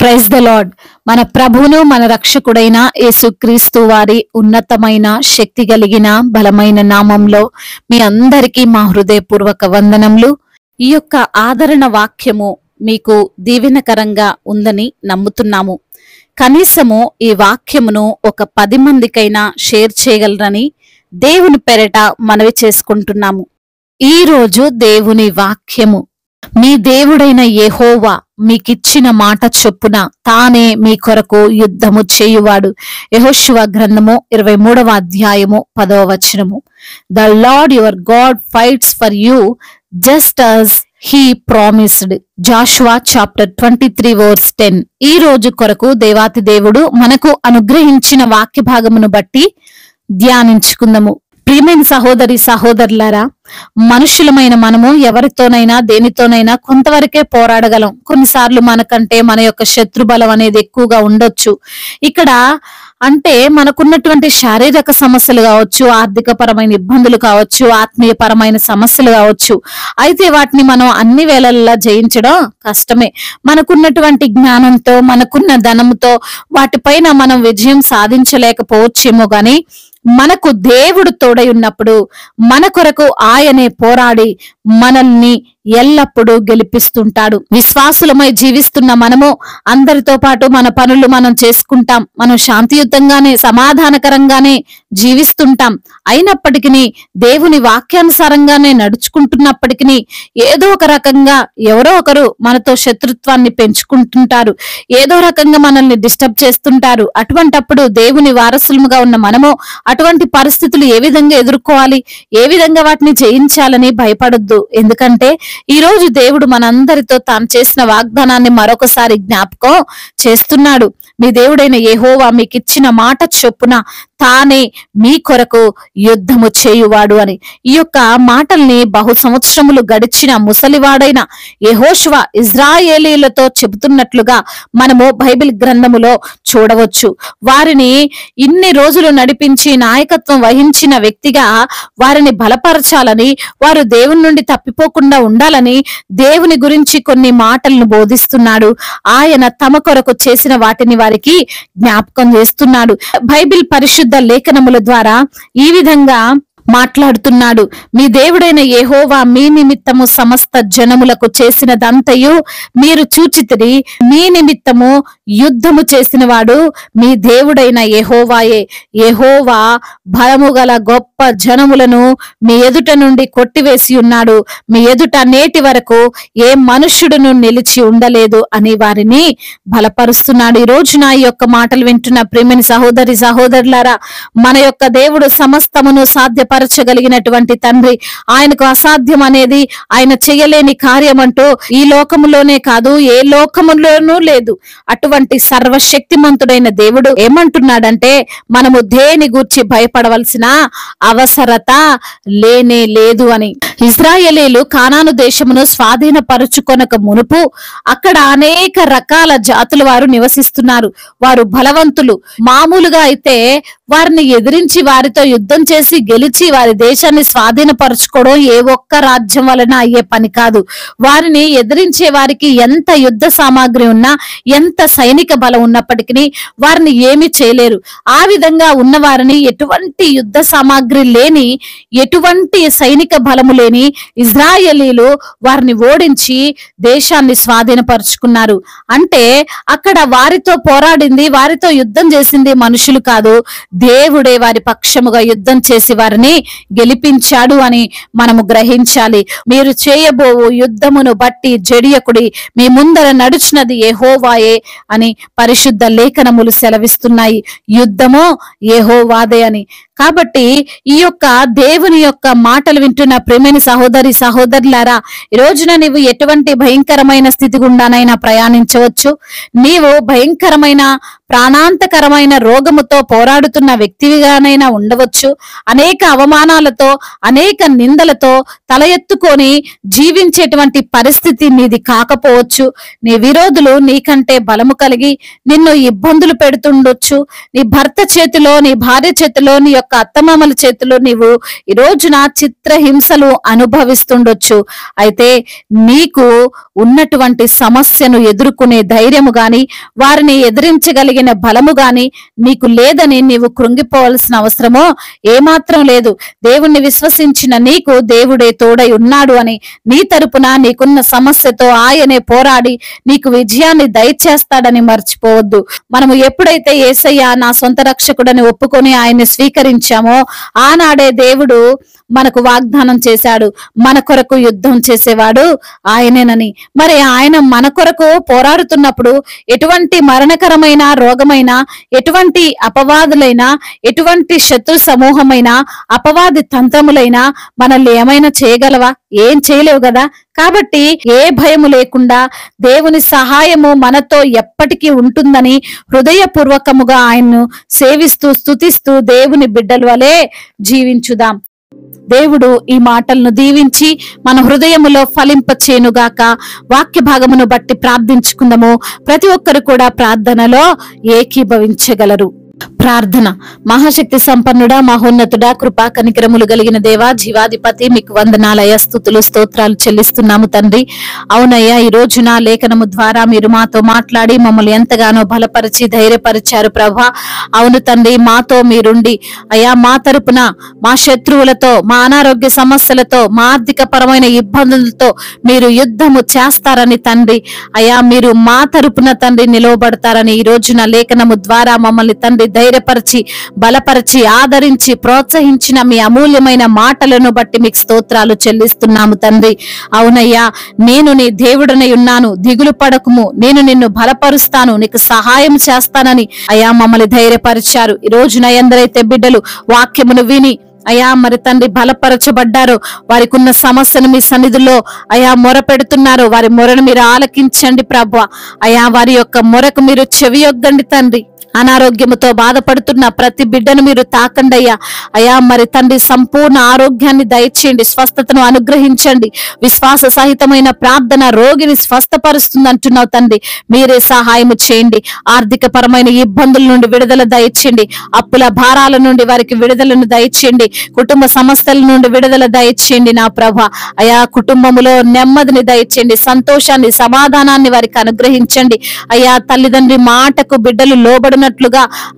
Praise the lord. మన ప్రభువును మన రక్షకుడైన యేసుక్రీస్తు వారి ఉన్నతమైన శక్తి కలిగిన బలమైన నామంలో మీ అందరికీ మా హృదయపూర్వక వందనములు. ఈ యొక్క ఆదరణ వాక్యము మీకు దీవెనకరంగా ఉందని నమ్ముతున్నాము. కనీసము ఈ వాక్యమును ఒక 10 మందికైనా షేర్ చేయగలరని దేవుని పేరట మనవి చేసుకుంటున్నాము. ఈ రోజు దేవుని వాక్యము, మీ దేవుడైన యెహోవా మీకిచ్చిన మాట చొప్పున తానే మీ కొరకు యుద్ధము చేయువాడు. యెహోషువ గ్రంథము 23వ అధ్యాయము 10వ వచనము. The lord your God fights for you just as he promised. Jashuva chapter 23 verse 10. ఈ రోజు కొరకు దేవాతి దేవుడు మనకు అనుగ్రహించిన వాక్య భాగమును బట్టి ధ్యానించుకుందాము. ప్రియమైన సహోదరి సహోదరులారా, మనుషులమైన మనము ఎవరితోనైనా దేనితోనైనా కొంతవరకే పోరాడగలం. కొన్నిసార్లు మనకంటే మన యొక్క శత్రుబలం అనేది ఎక్కువగా ఉండొచ్చు. ఇక్కడ అంటే మనకున్నటువంటి శారీరక సమస్యలు కావచ్చు, ఆర్థిక పరమైన ఇబ్బందులు కావచ్చు, ఆత్మీయ పరమైన సమస్యలు కావచ్చు. అయితే వాటిని మనం అన్ని వేళల్లో జయించడం కష్టమే. మనకున్నటువంటి జ్ఞానంతో, మనకున్న ధనంతో వాటిపైన మనం విజయం సాధించలేకపోవచ్చేమో గాని మనకు దేవుడు తోడై ఉన్నప్పుడు మన కొరకు ఆయనే పోరాడి మనల్ని ఎల్లప్పుడూ గెలిపిస్తుంటాడు. విశ్వాసులమై జీవిస్తున్న మనము అందరితో పాటు మన పనులు మనం చేసుకుంటాం. మనం శాంతియుతంగానే సమాధానకరంగానే జీవిస్తుంటాం. అయినప్పటికీ దేవుని వాక్యానుసారంగానే నడుచుకుంటున్నప్పటికీ ఏదో ఒక రకంగా ఎవరో ఒకరు మనతో శత్రుత్వాన్ని పెంచుకుంటుంటారు. ఏదో రకంగా మనల్ని డిస్టర్బ్ చేస్తుంటారు. అటువంటప్పుడు దేవుని వారసులుగా ఉన్న మనము అటువంటి పరిస్థితులు ఏ విధంగా ఎదుర్కోవాలి, ఏ విధంగా వాటిని జయించాలని భయపడొద్దు. ఎందుకంటే ఈ రోజు దేవుడు మనందరితో తాను చేసిన వాగ్దానాన్ని మరొకసారి జ్ఞాపకం చేస్తున్నాడు. మీ దేవుడైన యెహోవా మీకిచ్చిన మాట చొప్పున తానే మీ కొరకు యుద్ధము చేయువాడు అని. ఈ యొక్క మాటల్ని బహు సంవత్సరములు గడిచిన ముసలివాడైన యెహోషువ ఇజ్రాయేలీలతో చెబుతున్నట్లుగా మనము బైబిల్ గ్రంథములో చూడవచ్చు. వారిని ఇన్ని రోజులు నడిపించి నాయకత్వం వహించిన వ్యక్తిగా వారిని బలపరచాలని, వారు దేవుని నుండి తప్పిపోకుండా ఉండాలని దేవుని గురించి కొన్ని మాటలను బోధిస్తున్నాడు. ఆయన తమ కొరకు చేసిన వాటిని వారికి జ్ఞాపకం చేస్తున్నాడు. బైబిల్ పరిశుద్ధ లేఖనముల ద్వారా ఈ విధంగా మాట్లాడుతున్నాడు. మీ దేవుడైన యెహోవా మీ నిమిత్తము సమస్త జనములకు చేసినదంతయు మీరు చూచితిరి. మీ నిమిత్తము యుద్ధము చేసిన వాడు మీ దేవుడైన యెహోవాయే. యెహోవా బలము గల గొప్ప జనములను మీ ఎదుట నుండి కొట్టివేసి ఉన్నాడు. మీ ఎదుట నేటి వరకు ఏ మనుష్యుడును నిలిచి ఉండలేదు అని వారిని బలపరుస్తున్నాడు. ఈ రోజున ఈ యొక్క మాటలు వింటున్న ప్రియమైన సహోదరి సహోదరులారా, మన యొక్క దేవుడు సమస్తమును పరచగలిగినటువంటి తండ్రి. ఆయనకు అసాధ్యం అనేది, ఆయన చేయలేని కార్యం అంటూ ఈ లోకములోనే కాదు ఏ లోకములోనూ లేదు. అటువంటి సర్వశక్తిమంతుడైన దేవుడు ఏమంటున్నాడంటే మనము దేని గూర్చి భయపడవలసిన అవసరత లేనే లేదు అని. ఇశ్రాయేలీలు కానాను దేశమును స్వాధీనపరుచుకొనక మునుపు అక్కడ అనేక రకాల జాతుల వారు నివసిస్తున్నారు. వారు బలవంతులు. మామూలుగా అయితే వారిని ఎదిరించి వారితో యుద్ధం చేసి గెలిచి వారి దేశాన్ని స్వాధీనపరచుకోవడం ఏ ఒక్క రాజ్యం వలన అయ్యే పని కాదు. వారిని ఎదిరించే వారికి ఎంత యుద్ధ సామాగ్రి ఉన్నా, ఎంత సైనిక బలం ఉన్నప్పటికీ వారిని ఏమీ చేయలేరు. ఆ విధంగా ఉన్న వారిని ఎటువంటి యుద్ధ సామాగ్రి లేని, ఎటువంటి సైనిక బలము లేని ఇజ్రాయేలీలు వారిని ఓడించి దేశాన్ని స్వాధీనపరుచుకున్నారు. అంటే అక్కడ వారితో పోరాడింది, వారితో యుద్ధం చేసింది మనుషులు కాదు, దేవుడే వారి పక్షముగా యుద్ధం చేసి వారిని గెలిపించాడు అని మనము గ్రహించాలి. మీరు చేయబోవు యుద్ధమును బట్టి జడియకుడి, మీ ముందర నడుచున్నది యెహోవాయే అని పరిశుద్ధ లేఖనములు సెలవిస్తున్నాయి. యుద్ధము యెహోవాదే అని. కాబట్టి ఈ యొక్క దేవుని యొక్క మాటలు వింటున్న ప్రేమైన సహోదరి సహోదరులారా, ఈ రోజున నీవు ఎటువంటి భయంకరమైన స్థితి గుండానైనా ప్రయాణించవచ్చు. నీవు భయంకరమైన ప్రాణాంతకరమైన రోగముతో పోరాడుతున్న వ్యక్తిగానైనా ఉండవచ్చు. అనేక అవమానాలతో అనేక నిందలతో తల ఎత్తుకొని జీవించేటువంటి పరిస్థితి నీది కాకపోవచ్చు. నీ విరోధులు నీకంటే బలము కలిగి నిన్ను ఇబ్బందులు పెడుతుండొచ్చు. నీ భర్త చేతిలో, నీ భార్య చేతిలో, నీ యొక్క అత్తమామల చేతిలో నీవు ఈ రోజున చిత్రహింసలు అనుభవిస్తుండొచ్చు. అయితే నీకు ఉన్నటువంటి సమస్యను ఎదుర్కొనే ధైర్యము గాని, వారిని ఎదిరించగలిగిన బలము గాని నీకు లేదని నీవు కృంగిపోవలసిన అవసరమో ఏమాత్రం లేదు. దేవుణ్ణి విశ్వసించిన నీకు దేవుడే తోడై ఉన్నాడు అని, నీ తరపున నీకున్న సమస్యతో ఆయనే పోరాడి నీకు విజయాన్ని దయచేస్తాడని మర్చిపోవద్దు. మనము ఎప్పుడైతే యేసయ్య నా సొంత రక్షకుడని ఒప్పుకొని ఆయన్ని స్వీకరించామో ఆనాడే దేవుడు మనకు వాగ్దానం చేశాడు, మన కొరకు యుద్ధం చేసేవాడు ఆయనేనని. మరి ఆయన మన కొరకు పోరాడుతున్నప్పుడు ఎటువంటి మరణకరమైన రోగమైనా, ఎటువంటి అపవాదులైనా, ఎటువంటి శత్రు సమూహమైనా, అపవాది తంత్రములైనా మనల్ని ఏమైనా చేయగలవా? ఏం చేయలేవు కదా. కాబట్టి ఏ భయము లేకుండా దేవుని సహాయము మనతో ఎప్పటికీ ఉంటుందని హృదయపూర్వకముగా ఆయన్ను సేవిస్తూ స్తుతిస్తూ దేవుని బిడ్డల వలె జీవించుదాం. దేవుడు ఈ మాటలను దీవించి మన హృదయములో ఫలింపచేయునుగాక. వాక్య భాగమును బట్టి ప్రార్థించుకుందాము. ప్రతి ఒక్కరు కూడా ప్రార్థనలో ఏకీభవించగలరు. ప్రార్థన. మహాశక్తి సంపన్నుడా, మహోన్నతుడా, కృపా కనికరములు కలిగిన దేవా, జీవాధిపతి, మీకు వందనాలయ, స్తుతులు స్తోత్రాలు చెల్లిస్తున్నాము తండ్రి. అవునయ్యా, ఈ రోజున లేఖనము ద్వారా మీరు మాతో మాట్లాడి మమ్మల్ని ఎంతగానో బలపరిచి ధైర్యపరిచారు ప్రభా. అవును తండ్రి, మాతో మీరుండి అయ్యా మా తరపున మా శత్రువులతో, మా అనారోగ్య సమస్యలతో, మా ఆర్థిక పరమైన ఇబ్బందులతో మీరు యుద్ధము చేస్తారని తండ్రి, అయ్యా మీరు మా తరపున తండ్రి నిలవబడతారని ఈ రోజున లేఖనము ద్వారా మమ్మల్ని తండ్రి ధైర్యపరిచి బలపరిచి ఆదరించి ప్రోత్సహించిన మీ అమూల్యమైన మాటలను బట్టి మీకు స్తోత్రాలు చెల్లిస్తున్నాము తండ్రి. అవునయ్యా, నేను నీ దేవుడనై ఉన్నాను, దిగులు పడకుము, నేను నిన్ను బలపరుస్తాను, నీకు సహాయం చేస్తానని అయ్యా మమ్మల్ని ధైర్యపరిచారు. ఈ రోజున ఎందరైతే బిడ్డలు వాక్యమును విని అయా మరి తండ్రి బలపరచబడ్డారో, వారికి ఉన్న సమస్యను మీ సన్నిధిలో అయా మొర పెడుతున్నారు, వారి మొరను మీరు ఆలకించండి ప్రభువా. అయా వారి యొక్క మొరకు మీరు చెవియొగ్గండి తండ్రి. అనారోగ్యముతో బాధపడుతున్న ప్రతి బిడ్డను మీరు తాకండి అయ్యా. అయా మరి తండ్రి సంపూర్ణ ఆరోగ్యాన్ని దయచేయండి, స్వస్థతను అనుగ్రహించండి. విశ్వాస సహితమైన ప్రార్థన రోగిని స్వస్థపరుస్తుంది అంటున్నావు తండ్రి, మీరే సహాయము చేయండి. ఆర్థిక పరమైన ఇబ్బందుల నుండి విడుదల దయచేయండి, అప్పుల భారాల నుండి వారికి విడుదలను దయచేయండి, కుటుంబ సమస్యల నుండి విడుదల దయచేయండి నా ప్రభా. అయా కుటుంబములో నెమ్మదిని దయచేయండి, సంతోషాన్ని సమాధానాన్ని వారికి అనుగ్రహించండి. అయా తల్లిదండ్రి మాటకు బిడ్డలు లోబడినట్లుగా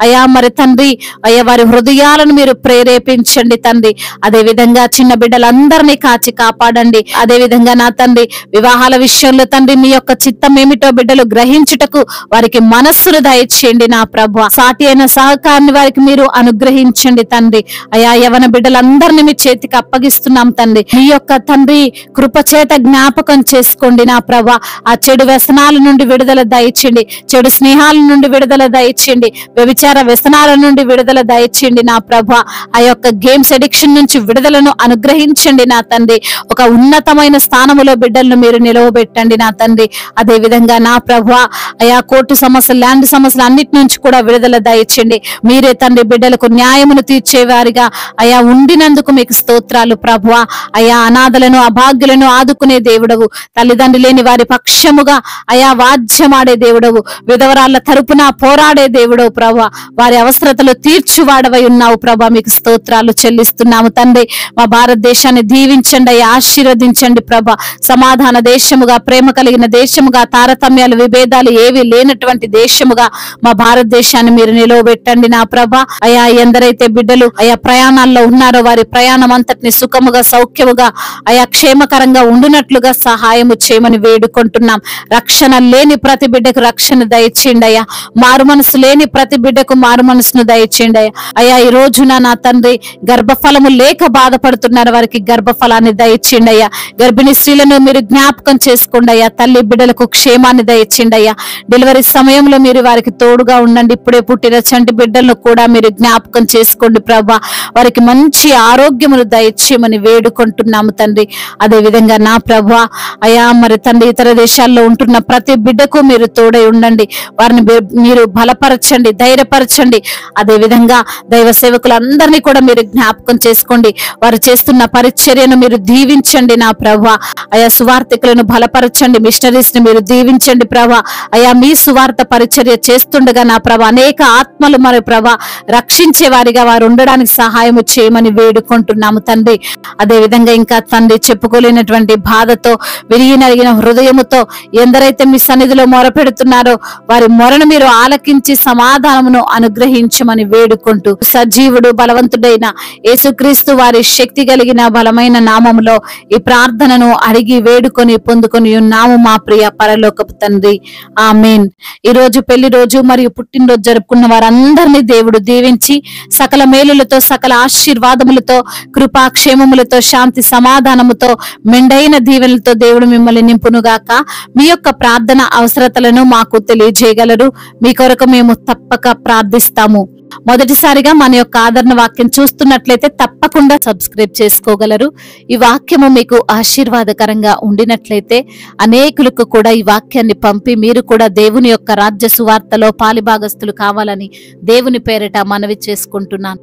అయా మరి తండ్రి అయ్యా వారి హృదయాలను మీరు ప్రేరేపించండి తండ్రి. అదే విధంగా చిన్న బిడ్డలందరినీ కాచి కాపాడండి. అదే విధంగా నా తండ్రి వివాహాల విషయంలో తండ్రి మీ యొక్క చిత్తం ఏమిటో బిడ్డలు గ్రహించుటకు వారికి మనస్సును దయచేయండి నా ప్రభు. సాటి అయిన సహకారాన్ని వారికి మీరు అనుగ్రహించండి తండ్రి. అయా యవన బిడ్డలందరినీ మీ చేతికి అప్పగిస్తున్నాం తండ్రి. మీ యొక్క తండ్రి కృపచేత జ్ఞాపకం చేసుకోండి నా ప్రభు. ఆ చెడు వ్యసనాల నుండి విడుదల దయచేయండి, చెడు స్నేహాల నుండి విడుదల దయచేయండి, వ్యభిచార వ్యసనాల నుండి విడుదల దయచేయండి నా ప్రభా. ఆ యొక్క గేమ్స్ అడిక్షన్ నుంచి విడుదలను అనుగ్రహించండి నా తండ్రి. ఒక ఉన్నతమైన స్థానములో బిడ్డలను మీరు నిలవబెట్టండి నా తండ్రి. అదే విధంగా నా ప్రభా అయా కోర్టు సమస్యలు, ల్యాండ్ సమస్యలు అన్నిటి నుంచి కూడా విడుదల దయచేయండి. మీరే తండ్రి బిడ్డలకు న్యాయమును తీర్చేవారిగా అయా ఉండినందుకు మీకు స్తోత్రాలు ప్రభువా. అయా అనాథలను అభాగ్యులను ఆదుకునే దేవుడవు, తల్లిదండ్రులు లేని వారి పక్షముగా అయా వాద్యమాడే దేవుడవు, విధవరాళ్ల తరపున పోరాడే దేవుడవు ప్రభా. వారి అవసరతలు తీర్చువాడవై ఉన్నావు ప్రభా, మీకు స్తోత్రాలు చెల్లిస్తున్నాము తండ్రి. మా భారతదేశాన్ని దీవించండి అయ్యా, ఆశీర్వదించండి ప్రభా. సమాధాన దేశముగా, ప్రేమ కలిగిన దేశముగా, తారతమ్యాలు విభేదాలు ఏవి లేనటువంటి దేశముగా మా భారతదేశాన్ని మీరు నిలవబెట్టండి నా ప్రభా. అయా ఎందరైతే బిడ్డలు అయా ప్రయాణాల్లో ఉన్నారో వారి ప్రయాణం అంతటిని సుఖముగా, సౌఖ్యముగా, అయా క్షేమకరంగా ఉండునట్లుగా సహాయము చేయమని వేడుకుంటున్నాం. రక్షణ లేని ప్రతి బిడ్డకు రక్షణ దయచేయండి అయ్యా. మారు మనసు లేని ప్రతి బిడ్డకు మారు మనసును దయచేయండి అయ్యా. అయ్యా ఈ రోజున నా తండ్రి గర్భఫలము లేక బాధపడుతున్నారు, వారికి గర్భఫలాన్ని దయచేయండి అయ్యా. గర్భిణీ స్త్రీలను మీరు జ్ఞాపకం చేసుకోండి అయ్యా. తల్లి బిడ్డలకు క్షేమాన్ని దయచేయండి అయ్యా. డెలివరీ సమయంలో మీరు వారికి తోడుగా ఉండండి. ఇప్పుడే పుట్టిన చంటి బిడ్డలను కూడా మీరు జ్ఞాపకం చేసుకోండి ప్రభా. వారికి మంచి ఆరోగ్యమును దయచేయమని వేడుకుంటున్నాము తండ్రి. అదే విధంగా నా ప్రభా అయా మరి తండ్రి ఇతర దేశాల్లో ఉంటున్న ప్రతి బిడ్డకు మీరు తోడై ఉండండి, వారిని మీరు బలపరచండి బలపరచండి, ధైర్యపరచండి. అదే విధంగా దైవ సేవకులందరినీ కూడా మీరు జ్ఞాపకం చేసుకోండి. వారు చేస్తున్న పరిచర్యను మీరు దీవించండి నా ప్రభువా. అయా సువార్థికులను బలపరచండి, మిషనరీస్ ని మీరు దీవించండి ప్రభా. అయా మీ సువార్త పరిచర్య చేస్తుండగా నా ప్రభా అనేక ఆత్మలు మరి ప్రభా రక్షించే వారిగా వారు ఉండడానికి సహాయం చేయమని వేడుకుంటున్నాము తండ్రి. అదే విధంగా ఇంకా తండ్రి చెప్పుకోలేనటువంటి బాధతో విరిగి నలిగిన హృదయముతో ఎందరైతే మీ సన్నిధిలో మొరపెడుతున్నారో వారి మొరను మీరు ఆలకించి సమాధానమును అనుగ్రహించమని వేడుకుంటూ సజీవుడు బలవంతుడైన యేసుక్రీస్తు వారి శక్తి కలిగిన బలమైన నామములో ఈ ప్రార్థనను అడిగి వేడుకొని పొందుకొని ఉన్నాము మా ప్రియ పరలోకపు తండ్రి, ఆమేన్. ఈ రోజు పెళ్లి రోజు మరియు పుట్టినరోజు జరుపుకున్న వారందరినీ దేవుడు దీవించి సకల మేలులతో, సకల ఆశీర్వాదములతో, కృపాక్షేమములతో, శాంతి సమాధానముతో, మెండైన దీవెనలతో దేవుడు మిమ్మల్ని నింపునుగాక. మీ యొక్క ప్రార్థన అవసరతలను మాకు తెలియజేయగలరు. మీ కొరకు మేము తప్పక ప్రార్థిస్తాము. మొదటిసారిగా మన యొక్క ఆదరణ వాక్యం చూస్తున్నట్లయితే తప్పకుండా సబ్స్క్రైబ్ చేసుకోగలరు. ఈ వాక్యము మీకు ఆశీర్వాదకరంగా ఉండినట్లయితే అనేకులకు కూడా ఈ వాక్యాన్ని పంపి మీరు కూడా దేవుని యొక్క రాజ్య సువార్తలో పాలిభాగస్తులు కావాలని దేవుని పేరిట మనవి చేసుకుంటున్నాను.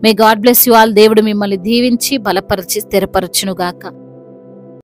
May God bless you all. దేవుడు మిమ్మల్ని దీవించి బలపరిచి స్థిరపరచునుగాక.